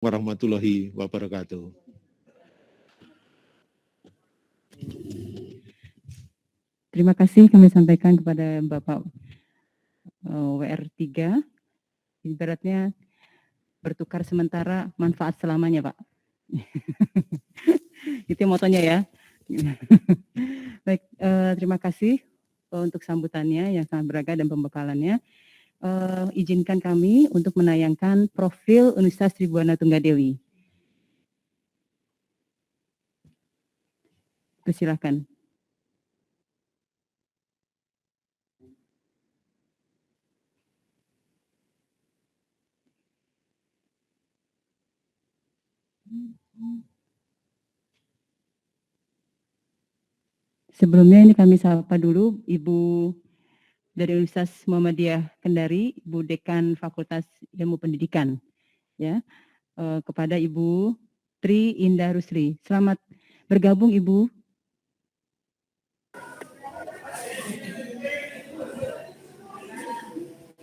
warahmatullahi wabarakatuh. Terima kasih kami sampaikan kepada Bapak WR3. Ibaratnya bertukar sementara, manfaat selamanya, Pak. Itu motonya ya. Baik, terima kasih untuk sambutannya yang sangat beragam dan pembekalannya. Izinkan kami untuk menayangkan profil Universitas Tribhuwana Tunggadewi. Persilakan. Sebelumnya ini kami sapa dulu Ibu dari Universitas Muhammadiyah Kendari, Ibu Dekan Fakultas Ilmu Pendidikan, ya, kepada Ibu Tri Indah Rusli. Selamat bergabung Ibu.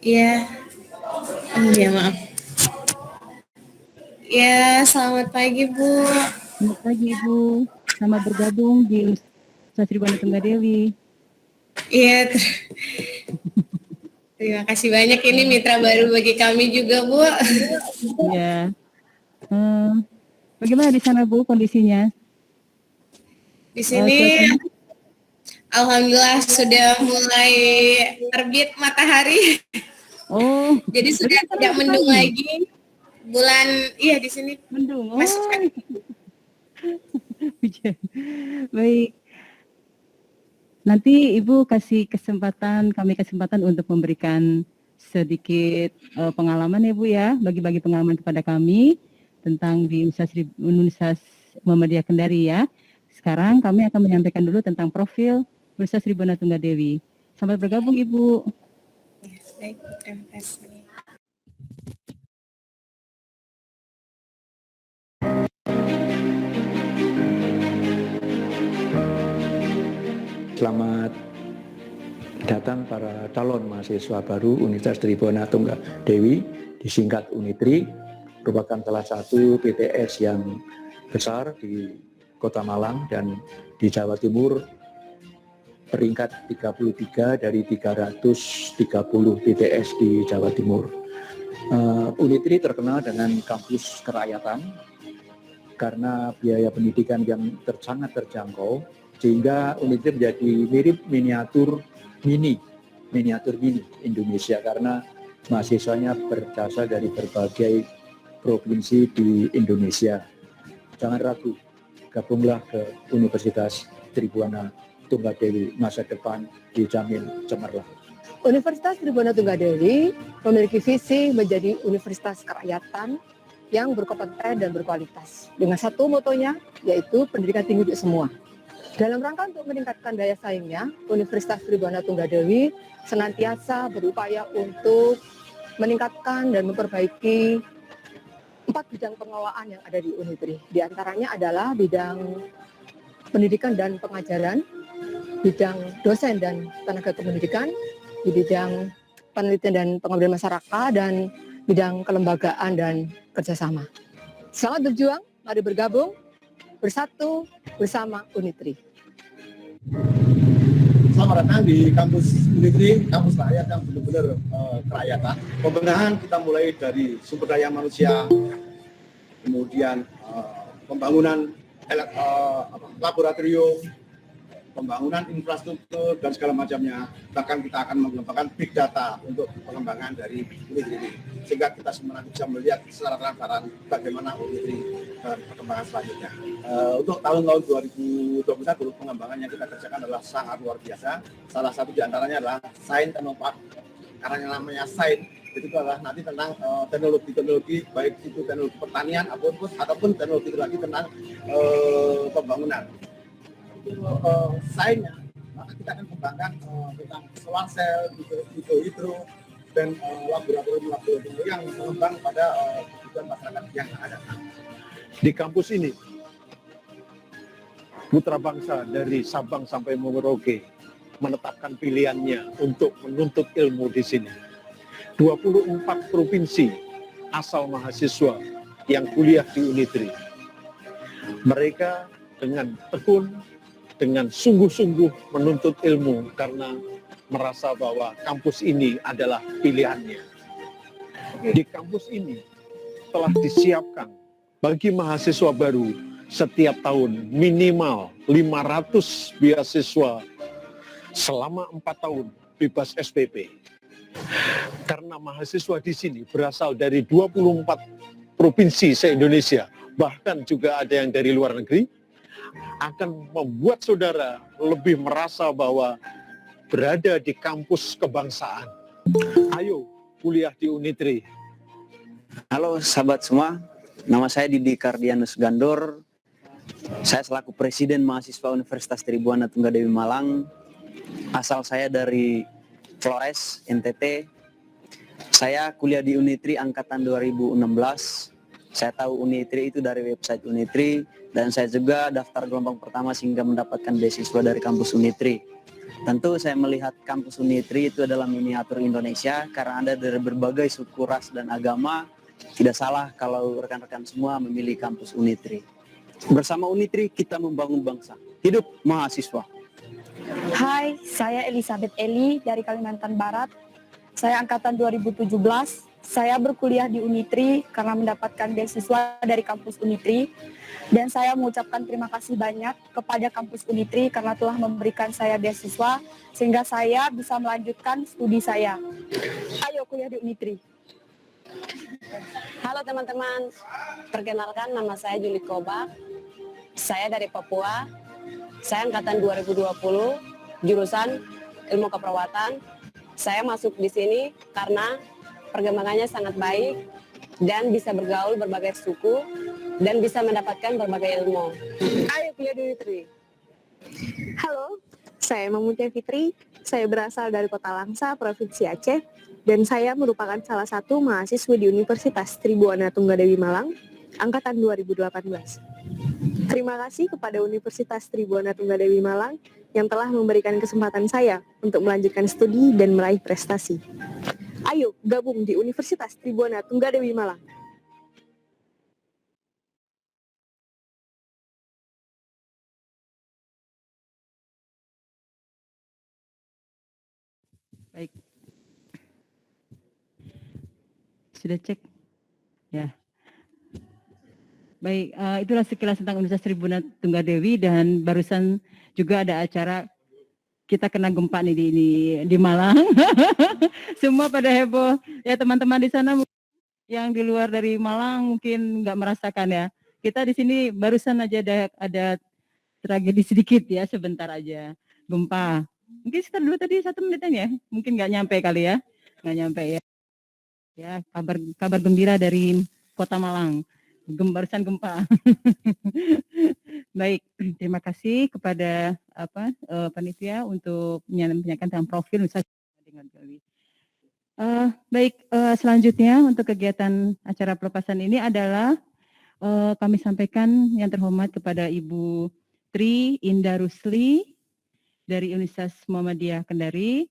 Ya, ya maaf. Ya, selamat pagi Bu. Selamat pagi Ibu. Selamat bergabung di Universitas Tribhuwana Tunggadewi. Iya, terima kasih banyak, ini mitra baru bagi kami juga Bu. Ya. Bagaimana di sana Bu kondisinya? Di sini alhamdulillah sudah mulai terbit matahari. Oh, jadi sudah tidak mendung lagi. Bulan di sini mendung. Oh. Masuk. Baik. Nanti Ibu kasih kami kesempatan untuk memberikan sedikit pengalaman ya Bu ya, bagi-bagi pengalaman kepada kami tentang di Universitas Muhammadiyah Kendari ya. Sekarang kami akan menyampaikan dulu tentang profil Universitas Tribhuwana Tunggadewi. Selamat bergabung Ibu. Baik, terima kasih. Selamat datang para calon mahasiswa baru Universitas Tribhuwana Tunggadewi, disingkat Unitri, merupakan salah satu PTS yang besar di Kota Malang dan di Jawa Timur, peringkat 33 dari 330 PTS di Jawa Timur. Unitri terkenal dengan kampus kerakyatan karena biaya pendidikan yang sangat terjangkau, sehingga Unitri menjadi mirip miniatur mini Indonesia karena mahasiswanya berasal dari berbagai provinsi di Indonesia. Jangan ragu, gabunglah ke Universitas Tribhuwana Tunggadewi, masa depan dijamin cemerlang. Universitas Tribhuwana Tunggadewi memiliki visi menjadi universitas kerakyatan yang berkompeten dan berkualitas. Dengan satu motonya, yaitu pendidikan tinggi untuk semua. Dalam rangka untuk meningkatkan daya saingnya, Universitas Tribhuwana Tunggadewi senantiasa berupaya untuk meningkatkan dan memperbaiki 4 bidang pengelolaan yang ada di Unitri. Di antaranya adalah bidang pendidikan dan pengajaran, bidang dosen dan tenaga kependidikan, di bidang penelitian dan pengabdian masyarakat, dan bidang kelembagaan dan kerjasama. Selamat berjuang, mari bergabung, bersatu bersama Unitri. Selamat datang di kampus Unitri, kampus rakyat yang benar-benar kerakyatan. Pembenahan kita mulai dari sumber daya manusia, kemudian pembangunan laboratorium, pembangunan infrastruktur dan segala macamnya. Bahkan kita akan mengembangkan big data untuk pengembangan dari Unitri ini, sehingga kita semua bisa melihat secara transparan bagaimana Unitri dan perkembangan selanjutnya. Untuk tahun-tahun 2021 pengembangan yang kita kerjakan adalah sangat luar biasa. Salah satu di antaranya adalah Sains Teknopark. Karena yang namanya Sains itu adalah nanti tentang teknologi baik itu teknologi pertanian ataupun teknologi lagi tentang pembangunan. Sainsnya, maka kita akan kembangkan tentang solar cell, hidro, dan laboratorium yang mengembang pada kebutuhan masyarakat yang ada. Di kampus ini, putra bangsa dari Sabang sampai Merauke menetapkan pilihannya untuk menuntut ilmu di sini. 24 provinsi asal mahasiswa yang kuliah di Unitri. Mereka dengan tekun, dengan sungguh-sungguh menuntut ilmu karena merasa bahwa kampus ini adalah pilihannya. Di kampus ini telah disiapkan bagi mahasiswa baru setiap tahun minimal 500 beasiswa selama 4 tahun bebas SPP. Karena mahasiswa di sini berasal dari 24 provinsi se-Indonesia, bahkan juga ada yang dari luar negeri, akan membuat saudara lebih merasa bahwa berada di kampus kebangsaan. Ayo kuliah di Unitri. Halo sahabat semua, nama saya Didi Kardianus Gandor. Saya selaku Presiden Mahasiswa Universitas Tribuana Tunggadewi Malang. Asal saya dari Flores, NTT. Saya kuliah di Unitri angkatan 2016. Saya tahu Unitri itu dari website Unitri, dan saya juga daftar gelombang pertama sehingga mendapatkan beasiswa dari kampus Unitri. Tentu saya melihat kampus Unitri itu adalah miniatur Indonesia karena ada dari berbagai suku, ras, dan agama. Tidak salah kalau rekan-rekan semua memilih kampus Unitri. Bersama Unitri kita membangun bangsa. Hidup mahasiswa. Hai, saya Elizabeth Eli dari Kalimantan Barat. Saya angkatan 2017. Saya berkuliah di Unitri karena mendapatkan beasiswa dari kampus Unitri. Dan saya mengucapkan terima kasih banyak kepada kampus Unitri karena telah memberikan saya beasiswa sehingga saya bisa melanjutkan studi saya. Ayo kuliah di Unitri. Halo teman-teman, perkenalkan nama saya Juli Koba. Saya dari Papua. Saya angkatan 2020, jurusan Ilmu Keperawatan. Saya masuk di sini karena perkembangannya sangat baik dan bisa bergaul berbagai suku dan bisa mendapatkan berbagai ilmu. Ayo kuliah di Unitri. Halo, saya Mamutia Fitri. Saya berasal dari Kota Langsa, Provinsi Aceh. Dan saya merupakan salah satu mahasiswa di Universitas Tribuana Tunggadewi Malang, angkatan 2018. Terima kasih kepada Universitas Tribuana Tunggadewi Malang yang telah memberikan kesempatan saya untuk melanjutkan studi dan meraih prestasi. Ayo gabung di Universitas Tribuana Tunggadewi Malang. Baik. Sudah cek? Ya. Baik, itulah sekilas tentang Universitas Tribuana Tunggadewi, dan barusan juga ada acara kita kena gempa nih di Malang. Semua pada heboh. Ya teman-teman di sana yang di luar dari Malang mungkin nggak merasakan ya. Kita di sini barusan aja ada tragedi sedikit ya, sebentar aja gempa. Mungkin sekitar dulu tadi 1 menitan ya, mungkin nggak nyampe kali ya, nggak nyampe ya. Ya, kabar gembira dari Kota Malang, barusan gempa. Baik, terima kasih kepada panitia untuk menyampaikan tentang profil Universitas dengan Gawi. Baik, selanjutnya untuk kegiatan acara pelepasan ini adalah kami sampaikan yang terhormat kepada Ibu Tri Indah Rusli dari Universitas Muhammadiyah Kendari.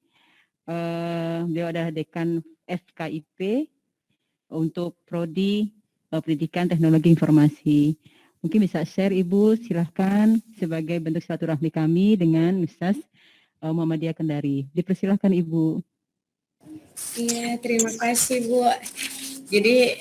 Beliau adalah Dekan FKIP untuk Prodi Pendidikan Teknologi Informasi. Mungkin bisa share Ibu, silahkan sebagai bentuk silaturahmi kami dengan Universitas Muhammadiyah Kendari. Dipersilahkan Ibu. Iya, terima kasih Bu. Jadi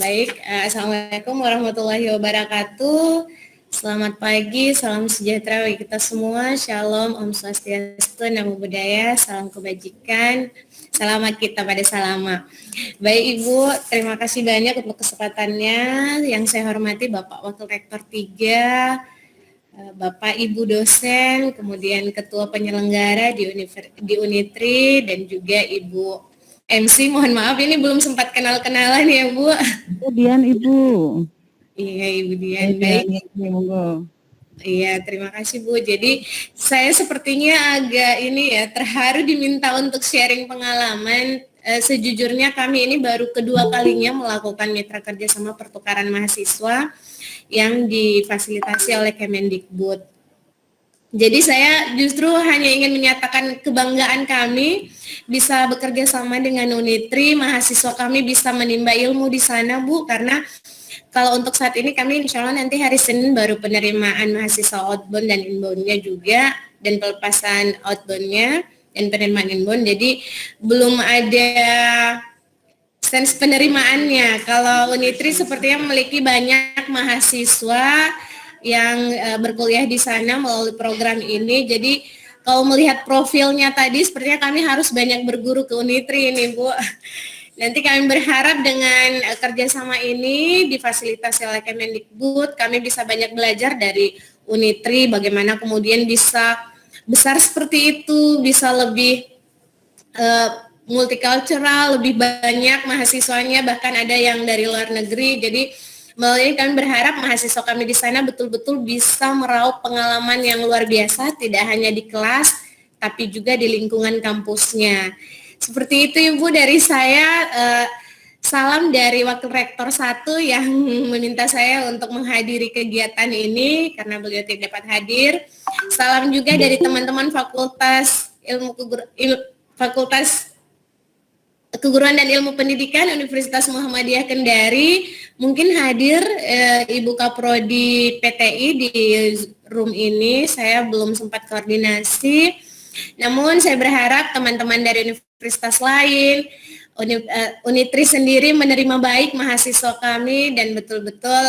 baik, Assalamualaikum warahmatullahi wabarakatuh. Selamat pagi, salam sejahtera bagi kita semua. Shalom, Om Swastiastu, Namo Buddhaya, salam kebajikan. Selamat kita pada salama. Baik Ibu, terima kasih banyak untuk kesempatannya. Yang saya hormati Bapak Wakil Rektor 3, Bapak Ibu dosen, kemudian Ketua Penyelenggara di Unitri, dan juga Ibu MC. Mohon maaf ini belum sempat kenal-kenalan ya Bu. Kemudian Ibu. Iya Ibu Dian, baik. Iya, terima kasih Bu. Jadi saya sepertinya agak terharu diminta untuk sharing pengalaman. Sejujurnya kami ini baru kedua kalinya melakukan mitra kerja sama pertukaran mahasiswa yang difasilitasi oleh Kemendikbud. Jadi saya justru hanya ingin menyatakan kebanggaan kami bisa bekerja sama dengan Unitri, mahasiswa kami bisa menimba ilmu di sana Bu, karena kalau untuk saat ini kami insya Allah nanti hari Senin baru penerimaan mahasiswa outbound dan inbound-nya juga, dan pelepasan outbound-nya dan penerimaan inbound. Jadi belum ada sense penerimaannya. Kalau Unitri sepertinya memiliki banyak mahasiswa yang berkuliah di sana melalui program ini. Jadi kalau melihat profilnya tadi, sepertinya kami harus banyak berguru ke Unitri ini, Bu. Nanti kami berharap dengan kerjasama ini difasilitasi oleh Kemendikbud, kami bisa banyak belajar dari Unitri, bagaimana kemudian bisa besar seperti itu, bisa lebih multicultural, lebih banyak mahasiswanya, bahkan ada yang dari luar negeri. Jadi melalui kami berharap mahasiswa kami di sana betul-betul bisa meraup pengalaman yang luar biasa, tidak hanya di kelas, tapi juga di lingkungan kampusnya. Seperti itu Ibu dari saya, salam dari Wakil Rektor 1 yang meminta saya untuk menghadiri kegiatan ini karena beliau tidak dapat hadir. Salam juga dari teman-teman Fakultas Keguruan dan Ilmu Pendidikan Universitas Muhammadiyah Kendari. Mungkin hadir Ibu Kaprodi PTI di room ini, saya belum sempat koordinasi. Namun saya berharap teman-teman dari universitas lain, Unitri sendiri menerima baik mahasiswa kami dan betul-betul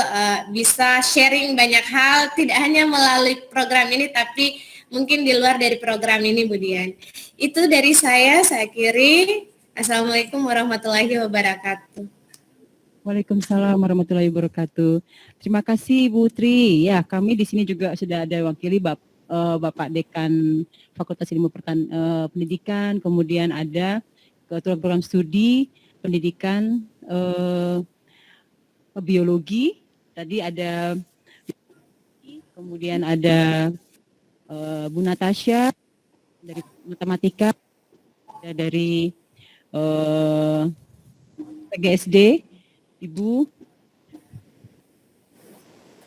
bisa sharing banyak hal, tidak hanya melalui program ini tapi mungkin di luar dari program ini, Bu Dian. Itu dari saya akhiri. Assalamualaikum warahmatullahi wabarakatuh. Waalaikumsalam warahmatullahi wabarakatuh. Terima kasih Bu Tri. Ya, kami di sini juga sudah ada wakili Bapak Dekan Fakultas Ilmu Pendidikan, kemudian ada Ketua Program Studi Pendidikan Biologi, tadi ada, kemudian ada Bu Natasha dari Matematika, ada dari PGSD, Ibu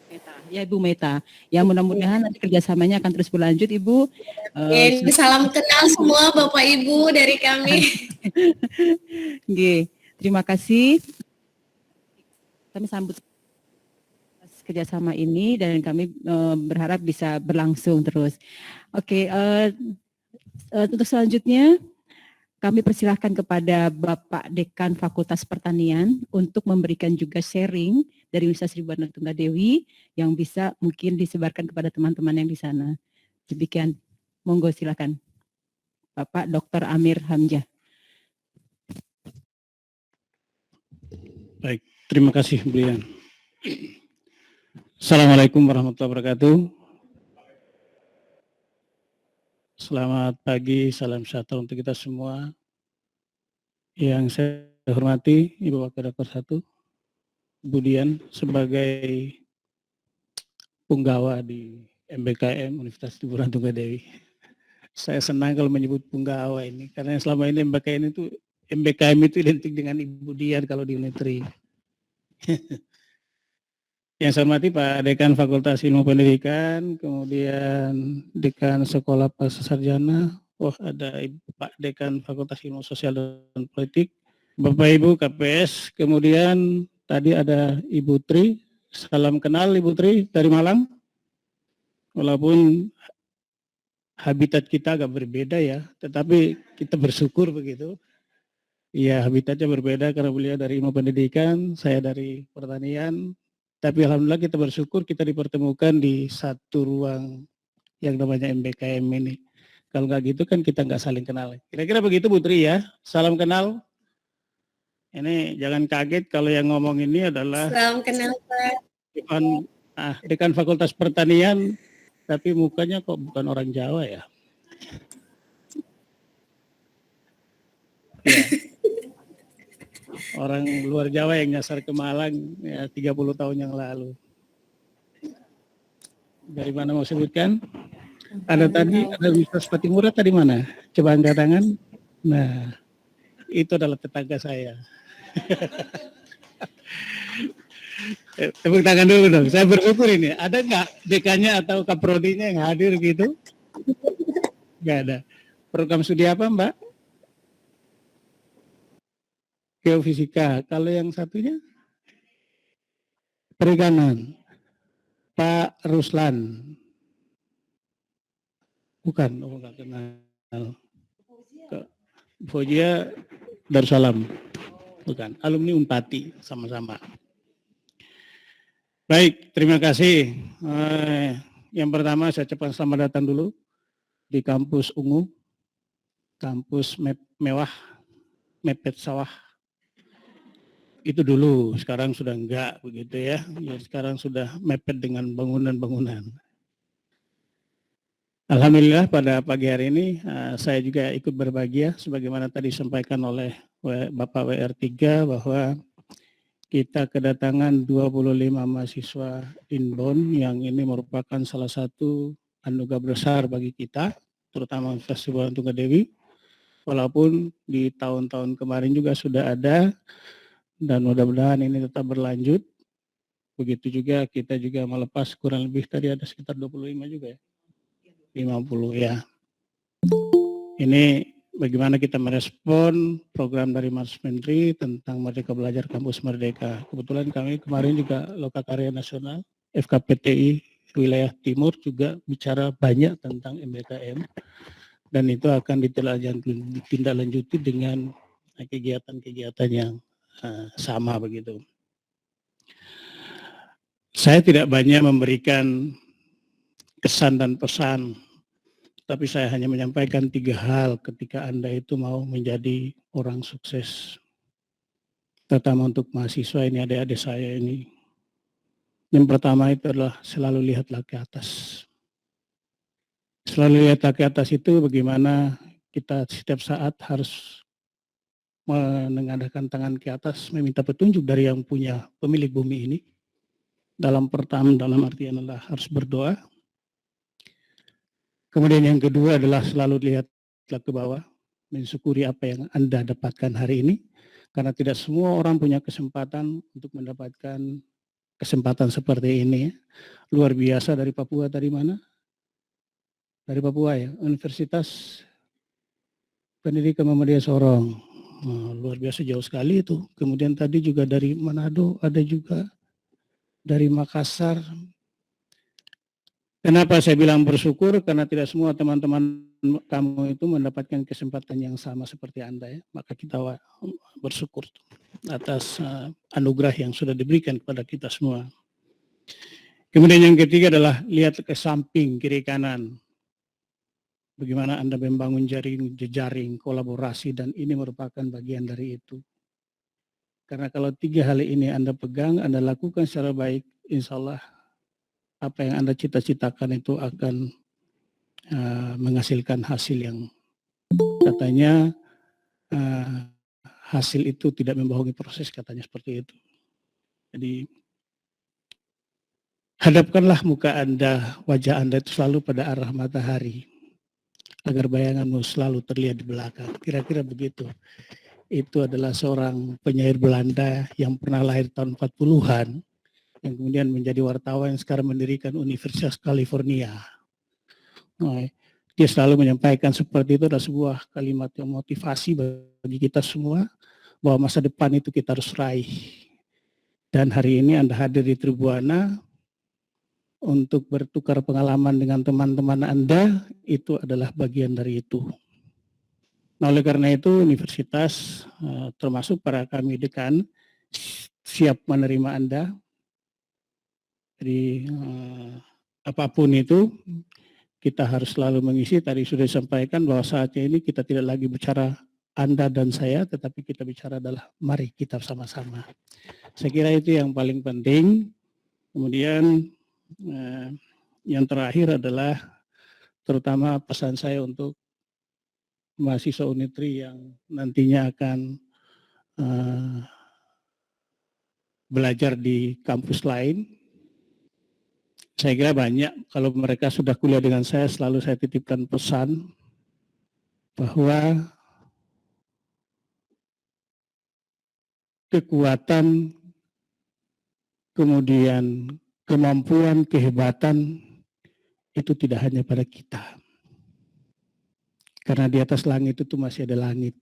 Meta, ya Ibu Meta. Ya mudah-mudahan nanti kerjasamanya akan terus berlanjut, Ibu. Salam kenal semua Bapak Ibu dari kami. Oke, terima kasih. Kami sambut kerjasama ini dan kami berharap bisa berlangsung terus. Oke, untuk selanjutnya kami persilahkan kepada Bapak Dekan Fakultas Pertanian untuk memberikan juga sharing dari Universitas Tribhuwana Tunggadewi yang bisa mungkin disebarkan kepada teman-teman yang di sana. Demikian, monggo silakan. Bapak Dr. Amir Hamzah. Baik, terima kasih Bu Dian. Assalamualaikum warahmatullahi wabarakatuh. Selamat pagi, salam sejahtera untuk kita semua. Yang saya hormati Ibu Wakil Rektor 1, Bu Dian sebagai punggawa di MBKM Universitas Tribhuwana Tunggadewi. Saya senang kalau menyebut punggawa ini karena selama ini MBKM itu identik dengan Ibu Dian kalau di Unitri. Yang saya hormati Pak Dekan Fakultas Ilmu Pendidikan, kemudian Dekan Sekolah Pascasarjana, ada Pak Dekan Fakultas Ilmu Sosial dan Politik, Bapak Ibu KPS, kemudian tadi ada Ibu Tri. Salam kenal Ibu Tri dari Malang. Walaupun habitat kita agak berbeda ya, tetapi kita bersyukur begitu. Ya, habitatnya berbeda karena beliau dari Ilmu Pendidikan, saya dari Pertanian. Tapi alhamdulillah kita bersyukur kita dipertemukan di satu ruang yang namanya MBKM ini. Kalau nggak gitu kan kita nggak saling kenal. Kira-kira begitu Bu Tri ya. Salam kenal. Ini jangan kaget kalau yang ngomong ini adalah Salam kenal Pak. Dekan Fakultas Pertanian, tapi mukanya kok bukan orang Jawa ya. Ya. Orang luar Jawa yang nyasar ke Malang ya 30 tahun yang lalu. Dari mana mau sebutkan? Ada tadi, ada Universitas Patimura tadi mana? Coba angkat tangan. Nah, itu adalah tetangga saya. Tepuk tangan dulu dong. Saya bersyukur ini. Ada nggak dekannya atau kaprodinya yang hadir gitu? Nggak ada. Program studi apa Mbak? Geofisika. Kalau yang satunya? Perikanan, Pak Ruslan. Bukan, oh nggak kenal. Fojia Darussalam. Bukan, alumni Unpati sama-sama. Baik, terima kasih. Yang pertama saya ucapkan selamat datang dulu di kampus Ungu, kampus mewah, mepet sawah. Itu dulu, sekarang sudah enggak begitu ya. Sekarang sudah mepet dengan bangunan-bangunan. Alhamdulillah pada pagi hari ini saya juga ikut berbahagia sebagaimana tadi disampaikan oleh Bapak WR3 bahwa kita kedatangan 25 mahasiswa inbound yang ini merupakan salah satu anugerah besar bagi kita, terutama Universitas Tribhuwana Tunggadewi. Walaupun di tahun-tahun kemarin juga sudah ada, dan mudah-mudahan ini tetap berlanjut. Begitu juga kita juga melepas kurang lebih tadi ada sekitar 25 juga ya. 50 ya. Ini bagaimana kita merespon program dari Mas Menteri tentang Merdeka Belajar Kampus Merdeka. Kebetulan kami kemarin juga Lokakarya Nasional, FKPTI wilayah Timur juga bicara banyak tentang MBKM. Dan itu akan ditindaklanjuti dengan kegiatan-kegiatan yang sama begitu. Saya tidak banyak memberikan kesan dan pesan, tapi saya hanya menyampaikan 3 hal ketika Anda itu mau menjadi orang sukses. Terutama untuk mahasiswa ini, adik-adik saya ini. Yang pertama itu adalah selalu lihatlah ke atas. Selalu lihatlah ke atas itu bagaimana kita setiap saat harus menengadahkan tangan ke atas, meminta petunjuk dari yang punya pemilik bumi ini. Dalam artian adalah harus berdoa. Kemudian yang kedua adalah selalu lihatlah ke bawah, mensyukuri apa yang Anda dapatkan hari ini. Karena tidak semua orang punya kesempatan untuk mendapatkan kesempatan seperti ini. Luar biasa dari Papua, dari mana? Dari Papua ya, Universitas Pendidikan Muhammadiyah Sorong. Luar biasa jauh sekali itu. Kemudian tadi juga dari Manado, ada juga dari Makassar. Kenapa saya bilang bersyukur? Karena tidak semua teman-teman kamu itu mendapatkan kesempatan yang sama seperti Anda ya. Maka kita bersyukur atas anugerah yang sudah diberikan kepada kita semua. Kemudian yang ketiga adalah lihat ke samping, kiri kanan. Bagaimana Anda membangun jejaring, kolaborasi, dan ini merupakan bagian dari itu. Karena kalau 3 hal ini Anda pegang, Anda lakukan secara baik, insya Allah apa yang Anda cita-citakan itu akan menghasilkan hasil yang katanya hasil itu tidak membohongi proses, katanya seperti itu. Jadi hadapkanlah muka Anda, wajah Anda itu selalu pada arah matahari, agar bayanganmu selalu terlihat di belakang. Kira-kira begitu. Itu adalah seorang penyair Belanda yang pernah lahir tahun 40-an, yang kemudian menjadi wartawan yang sekarang mendirikan Universitas California. Nah, dia selalu menyampaikan seperti itu, adalah sebuah kalimat yang motivasi bagi kita semua, bahwa masa depan itu kita harus raih. Dan hari ini Anda hadir di Tribhuwana, untuk bertukar pengalaman dengan teman-teman Anda, itu adalah bagian dari itu. Nah, oleh karena itu universitas termasuk para kami dekan siap menerima Anda. Jadi apapun itu kita harus selalu mengisi. Tadi sudah disampaikan bahwa saatnya ini kita tidak lagi bicara Anda dan saya, tetapi kita bicara adalah mari kita sama-sama. Saya kira itu yang paling penting. Kemudian yang terakhir adalah terutama pesan saya untuk mahasiswa Unitri yang nantinya akan belajar di kampus lain. Saya kira banyak, kalau mereka sudah kuliah dengan saya, selalu saya titipkan pesan bahwa kekuatan, kemudian kemampuan, kehebatan itu tidak hanya pada kita. Karena di atas langit itu masih ada langit.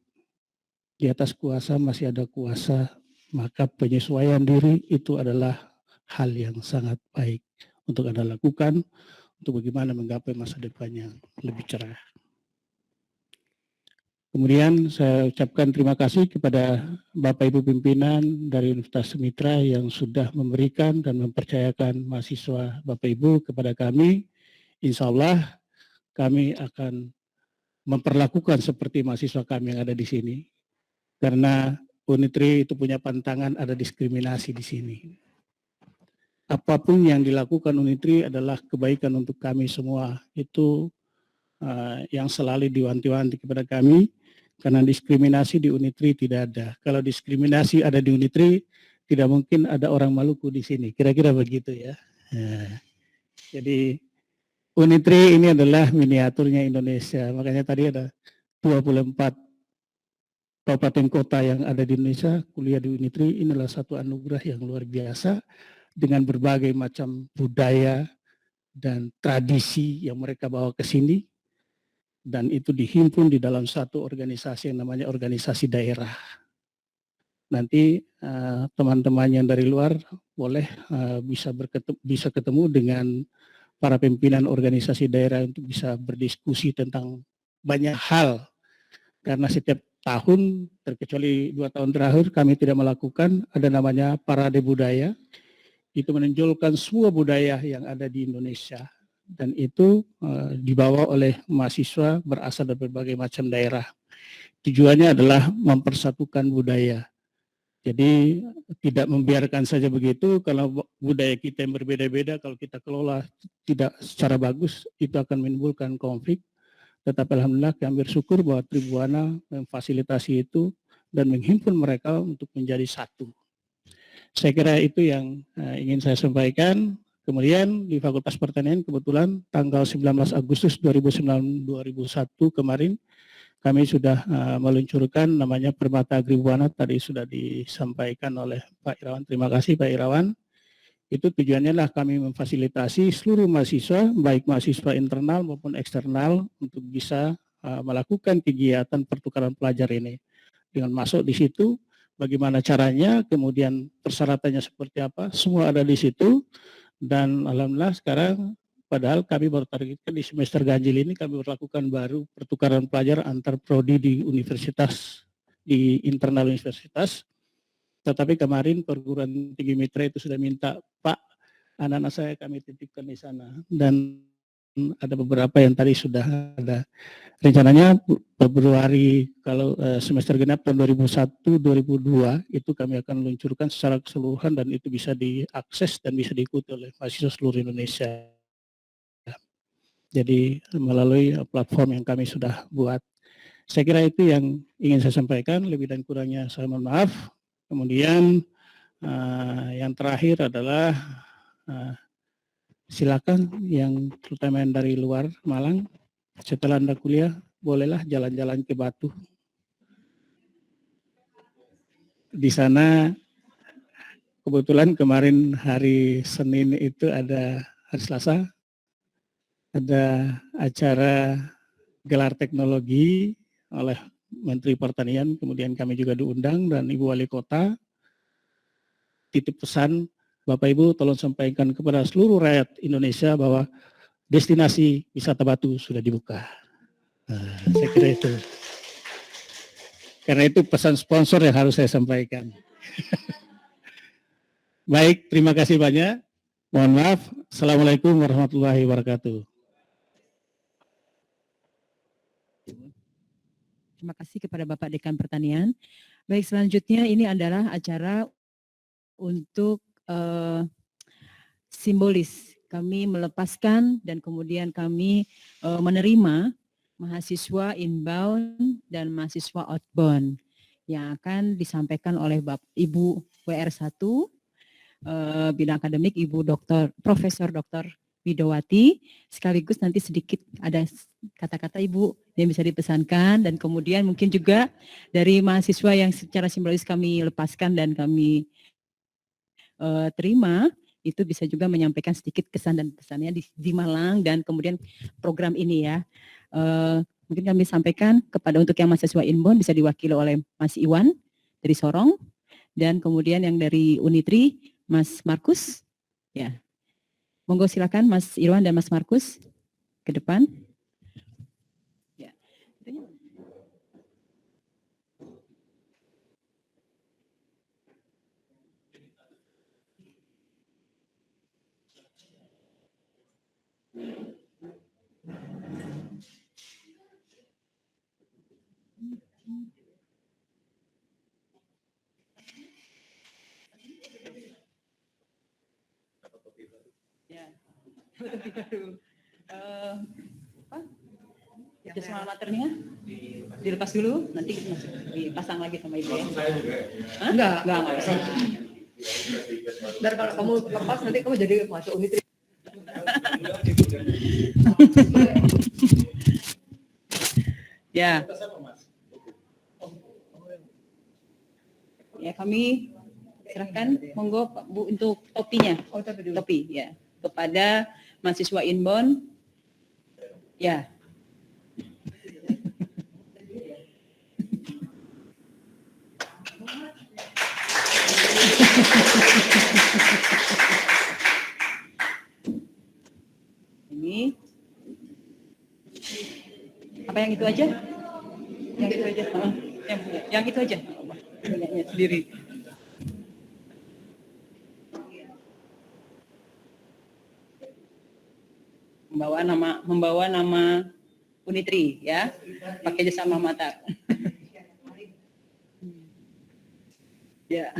Di atas kuasa masih ada kuasa. Maka penyesuaian diri itu adalah hal yang sangat baik untuk Anda lakukan untuk bagaimana menggapai masa depan yang lebih cerah. Kemudian saya ucapkan terima kasih kepada Bapak Ibu pimpinan dari Universitas Mitra yang sudah memberikan dan mempercayakan mahasiswa Bapak Ibu kepada kami. Insya Allah kami akan memperlakukan seperti mahasiswa kami yang ada di sini. Karena Unitri itu punya pantangan ada diskriminasi di sini. Apapun yang dilakukan Unitri adalah kebaikan untuk kami semua. Itu yang selalu diwanti-wanti kepada kami. Karena diskriminasi di Unitri tidak ada. Kalau diskriminasi ada di Unitri, tidak mungkin ada orang Maluku di sini. Kira-kira begitu ya. Jadi Unitri ini adalah miniaturnya Indonesia. Makanya tadi ada 24 kabupaten kota yang ada di Indonesia, kuliah di Unitri. Ini adalah satu anugerah yang luar biasa dengan berbagai macam budaya dan tradisi yang mereka bawa ke sini. Dan itu dihimpun di dalam satu organisasi yang namanya organisasi daerah. Nanti teman-teman yang dari luar boleh bisa ketemu dengan para pimpinan organisasi daerah untuk bisa berdiskusi tentang banyak hal. Karena setiap tahun, terkecuali 2 tahun terakhir, kami tidak melakukan ada namanya parade budaya. Itu menonjolkan semua budaya yang ada di Indonesia. Dan itu dibawa oleh mahasiswa berasal dari berbagai macam daerah. Tujuannya adalah mempersatukan budaya. Jadi tidak membiarkan saja begitu, kalau budaya kita yang berbeda-beda, kalau kita kelola tidak secara bagus, itu akan menimbulkan konflik. Tetapi alhamdulillah kami bersyukur bahwa Tribuana memfasilitasi itu dan menghimpun mereka untuk menjadi satu. Saya kira itu yang ingin saya sampaikan. Kemudian di Fakultas Pertanian kebetulan tanggal 19 Agustus 2001 kemarin kami sudah meluncurkan namanya Permata Agribuana, tadi sudah disampaikan oleh Pak Irawan. Terima kasih Pak Irawan. Itu tujuannya lah kami memfasilitasi seluruh mahasiswa, baik mahasiswa internal maupun eksternal untuk bisa melakukan kegiatan pertukaran pelajar ini. Dengan masuk di situ, bagaimana caranya, kemudian persyaratannya seperti apa, semua ada di situ. Dan alhamdulillah sekarang padahal kami baru targetkan di semester ganjil ini kami berlakukan baru pertukaran pelajar antar prodi di universitas, di internal universitas. Tetapi kemarin perguruan tinggi Mitra itu sudah minta, Pak, anak-anak saya kami titipkan di sana. Dan ada beberapa yang tadi sudah ada. Rencananya Februari kalau semester genap tahun 2001-2002 itu kami akan luncurkan secara keseluruhan dan itu bisa diakses dan bisa diikuti oleh mahasiswa seluruh Indonesia. Jadi melalui platform yang kami sudah buat. Saya kira itu yang ingin saya sampaikan, lebih dan kurangnya saya mohon maaf. Kemudian yang terakhir adalah silakan yang terutama yang dari luar Malang, setelah Anda kuliah, bolehlah jalan-jalan ke Batu. Di sana kebetulan kemarin hari Senin itu ada, hari Selasa, ada acara gelar teknologi oleh Menteri Pertanian, kemudian kami juga diundang dan Ibu Wali Kota. Titip pesan, Bapak Ibu tolong sampaikan kepada seluruh rakyat Indonesia bahwa destinasi wisata Batu sudah dibuka. Nah, saya kira itu. Karena itu pesan sponsor yang harus saya sampaikan. Baik, terima kasih banyak. Mohon maaf. Assalamualaikum warahmatullahi wabarakatuh. Terima kasih kepada Bapak Dekan Pertanian. Baik, selanjutnya ini adalah acara untuk simbolis. Kami melepaskan dan kemudian kami menerima mahasiswa inbound dan mahasiswa outbound yang akan disampaikan oleh Ibu WR1 bidang akademik Ibu Profesor Dr. Widowati, sekaligus nanti sedikit ada kata-kata Ibu yang bisa dipesankan dan kemudian mungkin juga dari mahasiswa yang secara simbolis kami lepaskan dan kami terima, itu bisa juga menyampaikan sedikit kesan dan pesannya di Malang dan kemudian program ini ya. Mungkin kami sampaikan kepada untuk yang mahasiswa inbound bisa diwakili oleh Mas Iwan dari Sorong dan kemudian yang dari Unitri Mas Markus Ya. Monggo silakan Mas Irwan dan Mas Markus ke depan. Ya. Ya. Apa? Jas maternya dilepas dulu, nanti dipasang lagi sama ibu ya. Hah? Enggak usah. Dan kalau kamu lepas nanti kamu jadi masuk Unitri. Ya. Ya, kami serahkan monggo Pak Bu untuk topinya. Oh, tapi dulu. Topi ya kepada mahasiswa inbound. Ya. Ini apa yang itu aja? Yang itu aja. Yang itu aja. Punyanya sendiri. Membawa nama Unitri ya, pakai jasa mater. Ya.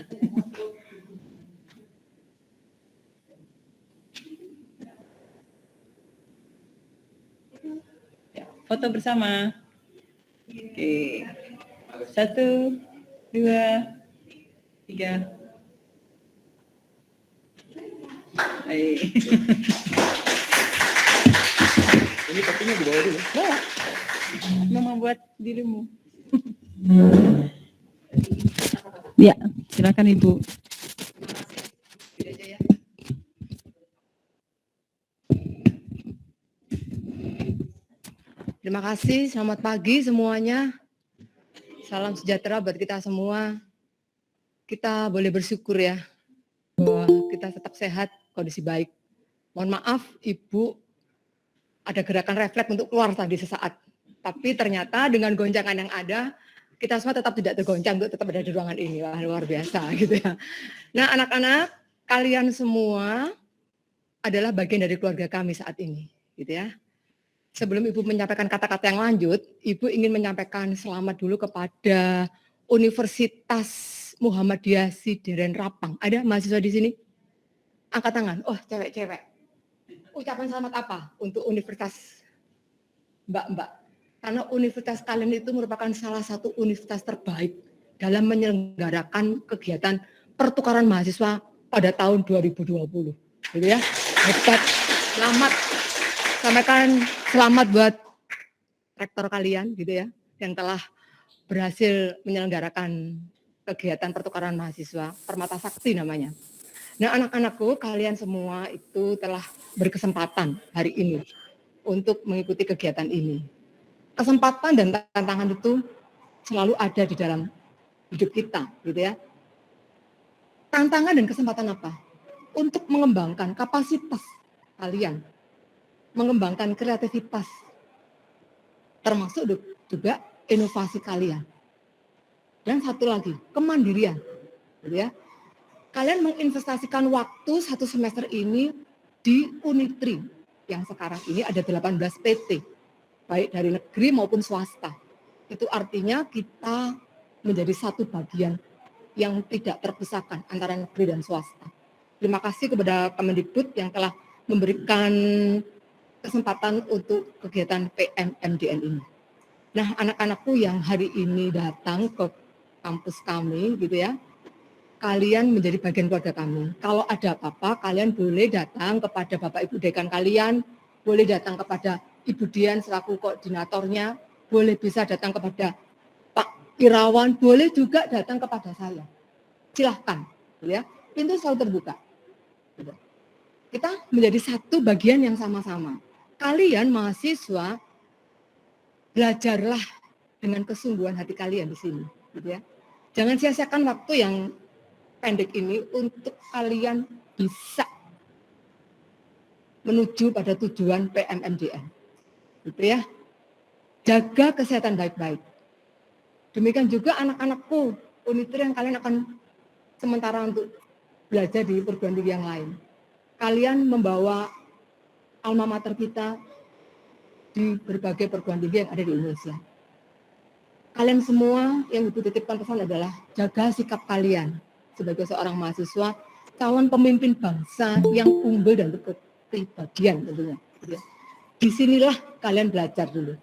Ya, foto bersama. Oke. 1, 2, 3. Baik. Ini topinya di bawah dulu. Bawa. Membuat dirimu. Ya, silakan Ibu. Terima kasih, selamat pagi semuanya. Salam sejahtera buat kita semua. Kita boleh bersyukur ya, bahwa kita tetap sehat, kondisi baik. Mohon maaf, Ibu, ada gerakan refleks untuk keluar tadi sesaat. Tapi ternyata dengan goncangan yang ada, kita semua tetap tidak tergoncang untuk tetap ada di ruangan ini. Wah, luar biasa gitu ya. Nah, anak-anak, kalian semua adalah bagian dari keluarga kami saat ini, gitu ya. Sebelum Ibu menyampaikan kata-kata yang lanjut, Ibu ingin menyampaikan selamat dulu kepada Universitas Muhammadiyah Sideren Rapang. Ada mahasiswa di sini? Angkat tangan. Oh, cewek-cewek. Ucapan selamat apa untuk universitas Mbak-mbak? Karena universitas kalian itu merupakan salah satu universitas terbaik dalam menyelenggarakan kegiatan pertukaran mahasiswa pada tahun 2020. Gitu ya. Hebat. Selamat. Sampaikan selamat buat rektor kalian gitu ya, yang telah berhasil menyelenggarakan kegiatan pertukaran mahasiswa, Permata Sakti namanya. Nah, anak-anakku, kalian semua itu telah berkesempatan hari ini untuk mengikuti kegiatan ini. Kesempatan dan tantangan itu selalu ada di dalam hidup kita, gitu ya. Tantangan dan kesempatan apa? Untuk mengembangkan kapasitas kalian, mengembangkan kreativitas, termasuk juga inovasi kalian. Dan satu lagi, kemandirian. Gitu ya. Kalian menginvestasikan waktu 1 semester ini di Unitri, yang sekarang ini ada 18 PT, baik dari negeri maupun swasta. Itu artinya kita menjadi satu bagian yang tidak terpisahkan antara negeri dan swasta. Terima kasih kepada Kemendikbud yang telah memberikan kesempatan untuk kegiatan PMMDN ini. Nah, anak-anakku yang hari ini datang ke kampus kami gitu ya, kalian menjadi bagian keluarga kami. Kalau ada apa-apa, kalian boleh datang kepada Bapak Ibu Dekan kalian, boleh datang kepada Ibu Dian selaku koordinatornya, boleh bisa datang kepada Pak Irawan, boleh juga datang kepada saya. Silahkan, ya. Pintu selalu terbuka. Kita menjadi satu bagian yang sama-sama. Kalian mahasiswa, belajarlah dengan kesungguhan hati kalian di sini, gitu ya. Jangan sia-siakan waktu yang pendek ini untuk kalian bisa menuju pada tujuan PMMDN. Gitu ya. Jaga kesehatan baik-baik. Demikian juga anak-anakku, Unitri yang kalian akan sementara untuk belajar di perguruan tinggi yang lain. Kalian membawa alma mater kita di berbagai perguruan tinggi yang ada di Indonesia. Kalian semua yang Ibu titipkan pesan adalah jaga sikap kalian sebagai seorang mahasiswa, calon pemimpin bangsa yang unggul dan berkepribadian tentunya. Disinilah kalian belajar dulu.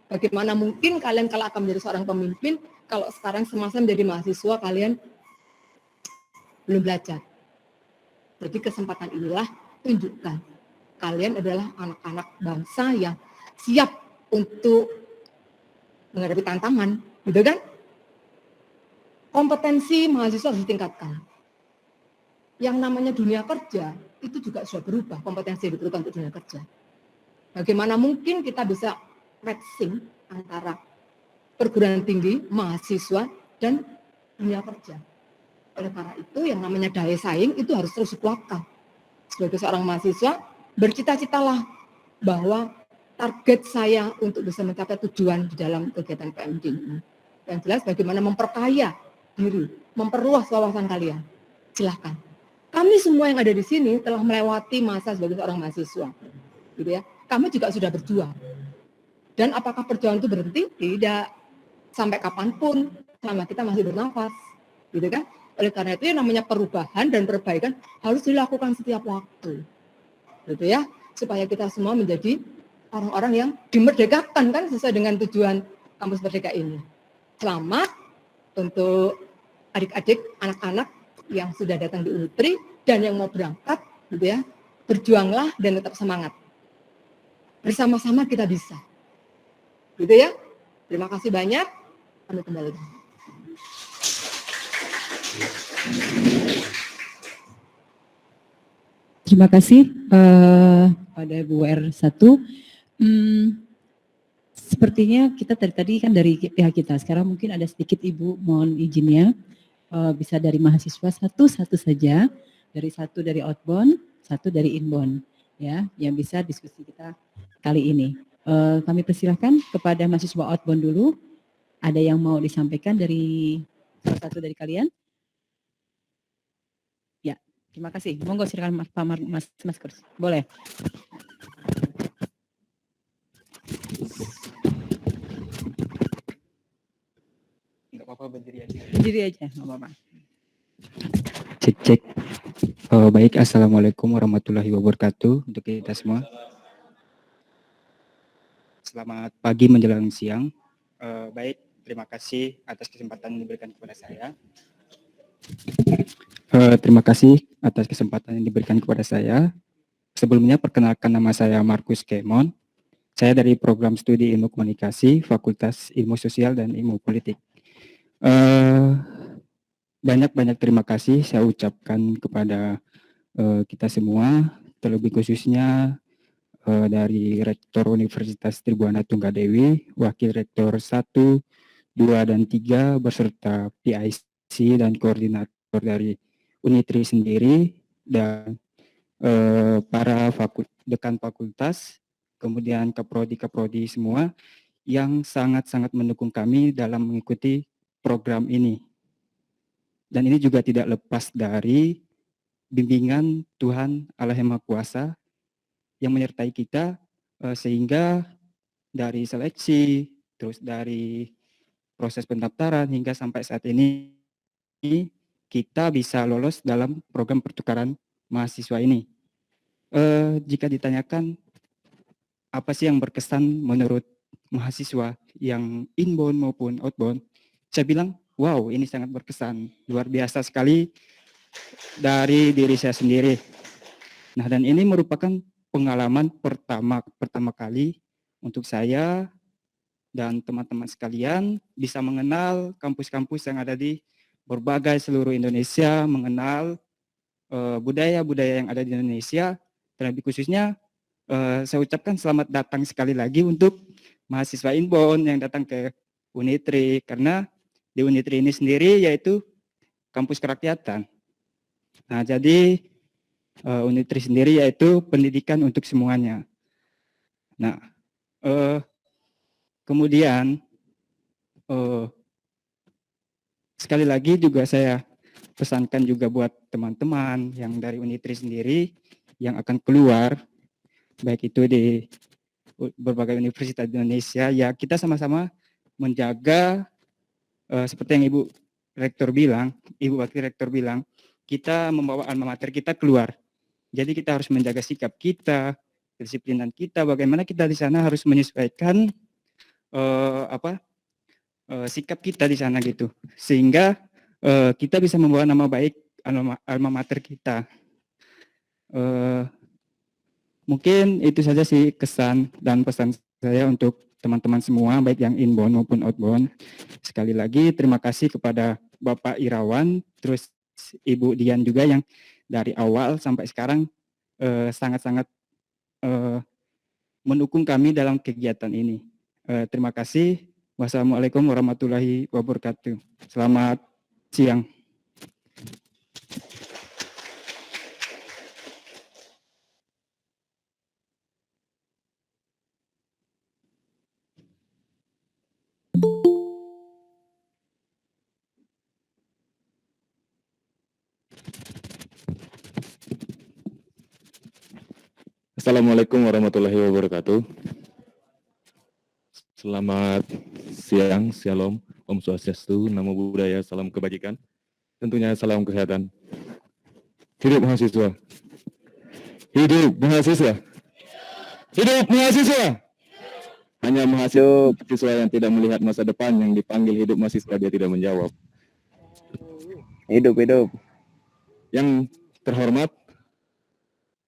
Bagaimana mungkin kalian kalau akan menjadi seorang pemimpin, kalau sekarang semasa menjadi mahasiswa kalian belum belajar. Jadi kesempatan inilah tunjukkan. Kalian adalah anak-anak bangsa yang siap untuk menghadapi tantangan, gitu kan? Kompetensi mahasiswa harus ditingkatkan. Yang namanya dunia kerja, itu juga sudah berubah, kompetensi yang diperlukan untuk dunia kerja. Bagaimana mungkin kita bisa matching antara perguruan tinggi, mahasiswa, dan dunia kerja. Oleh karena itu, yang namanya daya saing itu harus terus dikuatkan. Sebagai seorang mahasiswa, bercita-citalah bahwa target saya untuk bisa mencapai tujuan di dalam kegiatan PMD ini. Yang jelas bagaimana memperkaya diri, memperluas wawasan kalian. Silahkan. Kami semua yang ada di sini telah melewati masa sebagai seorang mahasiswa. Gitu ya. Kami juga sudah berjuang. Dan apakah perjuangan itu berhenti? Tidak. Sampai kapanpun, selama kita masih bernafas. Gitu kan? Oleh karena itu yang namanya perubahan dan perbaikan harus dilakukan setiap waktu. Gitu ya. Supaya kita semua menjadi orang-orang yang dimerdekakan kan sesuai dengan tujuan Kampus Merdeka ini. Selamat untuk adik-adik, anak-anak yang sudah datang di Unitri dan yang mau berangkat, gitu ya. Berjuanglah dan tetap semangat. Bersama-sama kita bisa. Gitu ya. Terima kasih banyak. Kami kembali. Terima kasih pada Bu R1. Sepertinya kita tadi kan dari pihak kita, sekarang mungkin ada sedikit Ibu mohon izinnya, bisa dari mahasiswa satu saja, satu dari outbound, satu dari inbound, ya, yang bisa diskusi kita kali ini. Kami persilahkan kepada mahasiswa outbound dulu, ada yang mau disampaikan dari salah satu dari kalian? Ya, terima kasih. Monggo silakan Mas Kurs. Boleh. Enggak apa-apa, berdiri aja. Berdiri aja, nggak apa-apa. Cek. Baik, Assalamualaikum warahmatullahi wabarakatuh untuk kita semua. Selamat pagi menjelang siang. Baik, terima kasih atas kesempatan yang diberikan kepada saya. Terima kasih atas kesempatan yang diberikan kepada saya. Sebelumnya perkenalkan, nama saya Markus Kemon. Saya dari program studi Ilmu Komunikasi, Fakultas Ilmu Sosial dan Ilmu Politik. Banyak-banyak terima kasih saya ucapkan kepada kita semua, terlebih khususnya dari Rektor Universitas Tribuana Tunggadewi, Wakil Rektor 1, 2, dan 3, beserta PIC dan koordinator dari Unitri sendiri, dan para dekan fakultas, kemudian keprodi semua, yang sangat-sangat mendukung kami dalam mengikuti program ini. Dan ini juga tidak lepas dari bimbingan Tuhan Allah Yang Maha Kuasa yang menyertai kita, sehingga dari seleksi, terus dari proses pendaftaran hingga sampai saat ini kita bisa lolos dalam program pertukaran mahasiswa ini. Jika ditanyakan apa sih yang berkesan menurut mahasiswa yang inbound maupun outbound, saya bilang, wow, ini sangat berkesan, luar biasa sekali dari diri saya sendiri. Nah, dan ini merupakan pengalaman pertama kali untuk saya dan teman-teman sekalian bisa mengenal kampus-kampus yang ada di berbagai seluruh Indonesia, mengenal budaya-budaya yang ada di Indonesia, terlebih khususnya saya ucapkan selamat datang sekali lagi untuk mahasiswa inbound yang datang ke Unitri, karena di Unitri ini sendiri yaitu kampus kerakyatan. Nah, jadi Unitri sendiri, yaitu pendidikan untuk semuanya. Nah, kemudian sekali lagi juga saya pesankan juga buat teman-teman yang dari Unitri sendiri yang akan keluar, baik itu di berbagai universitas di Indonesia, ya kita sama-sama menjaga seperti yang Ibu Rektor bilang, Ibu Wakil Rektor bilang, kita membawa alma mater kita keluar. Jadi kita harus menjaga sikap kita, kedisiplinan kita, bagaimana kita di sana harus menyesuaikan sikap kita di sana gitu, sehingga kita bisa membawa nama baik alma mater kita. Mungkin itu saja sih kesan dan pesan saya untuk teman-teman semua, baik yang inbound maupun outbound. Sekali lagi terima kasih kepada Bapak Irawan, terus Ibu Dian juga yang dari awal sampai sekarang sangat-sangat mendukung kami dalam kegiatan ini. Terima kasih. Wassalamualaikum warahmatullahi wabarakatuh. Selamat siang. Assalamualaikum warahmatullahi wabarakatuh. Selamat siang, shalom, Om Swastiastu, Namo Buddhaya, salam kebajikan. Tentunya salam kesehatan. Hidup mahasiswa. Hidup mahasiswa. Hidup mahasiswa. Hanya mahasiswa yang tidak melihat masa depan, yang dipanggil hidup mahasiswa dia tidak menjawab. Hidup. Yang terhormat